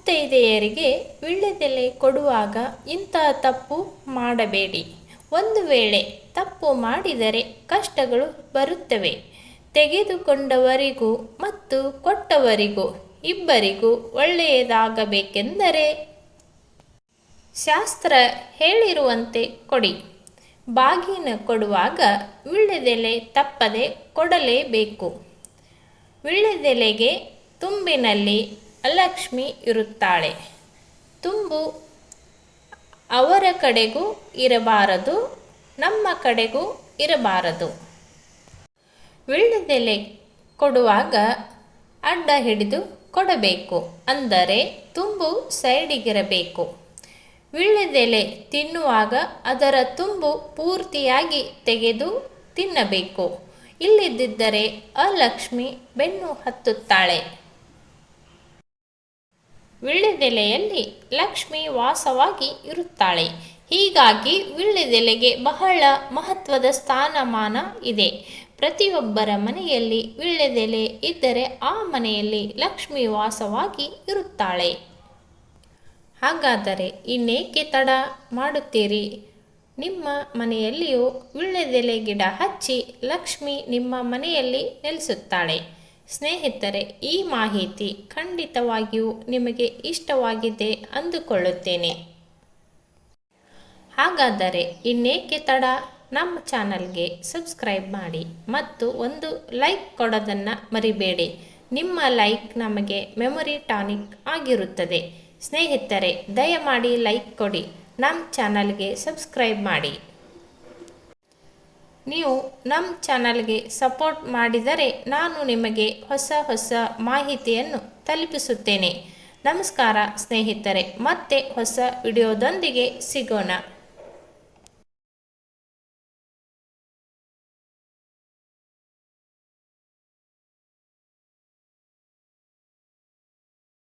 ಮುತ್ತೈದೆಯರಿಗೆ ವೀಳ್ಯದೆಲೆ ಕೊಡುವಾಗ ಇಂತಹ ತಪ್ಪು ಮಾಡಬೇಡಿ. ಒಂದು ವೇಳೆ ತಪ್ಪು ಮಾಡಿದರೆ ಕಷ್ಟಗಳು ಬರುತ್ತವೆ. ತೆಗೆದುಕೊಂಡವರಿಗೂ ಮತ್ತು ಕೊಟ್ಟವರಿಗೂ ಇಬ್ಬರಿಗೂ ಒಳ್ಳೆಯದಾಗಬೇಕೆಂದರೆ ಶಾಸ್ತ್ರ ಹೇಳಿರುವಂತೆ ಕೊಡಿ. ಬಾಗಿನ ಕೊಡುವಾಗ ವೀಳ್ಯದೆಲೆ ತಪ್ಪದೆ ಕೊಡಲೇಬೇಕು. ವೀಳ್ಯದೆಲೆಗೆ ತುಂಬಿನಲ್ಲಿ ಅಲಕ್ಷ್ಮಿ ಇರುತ್ತಾಳೆ. ತುಂಬು ಅವರ ಕಡೆಗೂ ಇರಬಾರದು, ನಮ್ಮ ಕಡೆಗೂ ಇರಬಾರದು. ವೀಳ್ಯದೆಲೆ ಕೊಡುವಾಗ ಅಡ್ಡ ಹಿಡಿದು ಕೊಡಬೇಕು, ಅಂದರೆ ತುಂಬು ಸೈಡಿಗಿರಬೇಕು. ವೀಳ್ಯದೆಲೆ ತಿನ್ನುವಾಗ ಅದರ ತುಂಬು ಪೂರ್ತಿಯಾಗಿ ತೆಗೆದು ತಿನ್ನಬೇಕು. ಇಲ್ಲದಿದ್ದರೆ ಅಲಕ್ಷ್ಮಿ ಬೆನ್ನು ಹತ್ತುತ್ತಾಳೆ. ವೀಳ್ಯದೆಲೆಯಲ್ಲಿ ಲಕ್ಷ್ಮಿ ವಾಸವಾಗಿ ಇರುತ್ತಾಳೆ. ಹೀಗಾಗಿ ವೀಳ್ಯದೆಲೆಗೆ ಬಹಳ ಮಹತ್ವದ ಸ್ಥಾನಮಾನ ಇದೆ. ಪ್ರತಿಯೊಬ್ಬರ ಮನೆಯಲ್ಲಿ ವೀಳ್ಯದೆಲೆ ಇದ್ದರೆ ಆ ಮನೆಯಲ್ಲಿ ಲಕ್ಷ್ಮಿ ವಾಸವಾಗಿ ಇರುತ್ತಾಳೆ. ಹಾಗಾದರೆ ಇನ್ನೇಕೆ ತಡ ಮಾಡುತ್ತೀರಿ? ನಿಮ್ಮ ಮನೆಯಲ್ಲಿಯೂ ವೀಳ್ಯದೆಲೆ ಗಿಡ ಹಚ್ಚಿ ಲಕ್ಷ್ಮಿ ನಿಮ್ಮ ಮನೆಯಲ್ಲಿ ನೆಲೆಸುತ್ತಾಳೆ. ಸ್ನೇಹಿತರೆ, ಈ ಮಾಹಿತಿ ಖಂಡಿತವಾಗಿಯೂ ನಿಮಗೆ ಇಷ್ಟವಾಗಿದೆ ಅಂದುಕೊಳ್ಳುತ್ತೇನೆ. ಹಾಗಾದರೆ ಇನ್ನೇಕೆ ತಡ? ನಮ್ಮ ಚಾನಲ್ಗೆ ಸಬ್ಸ್ಕ್ರೈಬ್ ಮಾಡಿ ಮತ್ತು ಒಂದು ಲೈಕ್ ಕೊಡೋದನ್ನು ಮರಿಬೇಡಿ. ನಿಮ್ಮ ಲೈಕ್ ನಮಗೆ ಮೆಮೊರಿ ಟಾನಿಕ್ ಆಗಿರುತ್ತದೆ. ಸ್ನೇಹಿತರೆ, ದಯಮಾಡಿ ಲೈಕ್ ಕೊಡಿ, ನಮ್ಮ ಚಾನಲ್ಗೆ ಸಬ್ಸ್ಕ್ರೈಬ್ ಮಾಡಿ. ನೀವು ನಮ್ಮ ಚಾನಲ್ಗೆ ಸಪೋರ್ಟ್ ಮಾಡಿದರೆ ನಾನು ನಿಮಗೆ ಹೊಸ ಹೊಸ ಮಾಹಿತಿಯನ್ನು ತಲುಪಿಸುತ್ತೇನೆ. ನಮಸ್ಕಾರ ಸ್ನೇಹಿತರೆ, ಮತ್ತೆ ಹೊಸ ವಿಡಿಯೋದೊಂದಿಗೆ ಸಿಗೋಣ.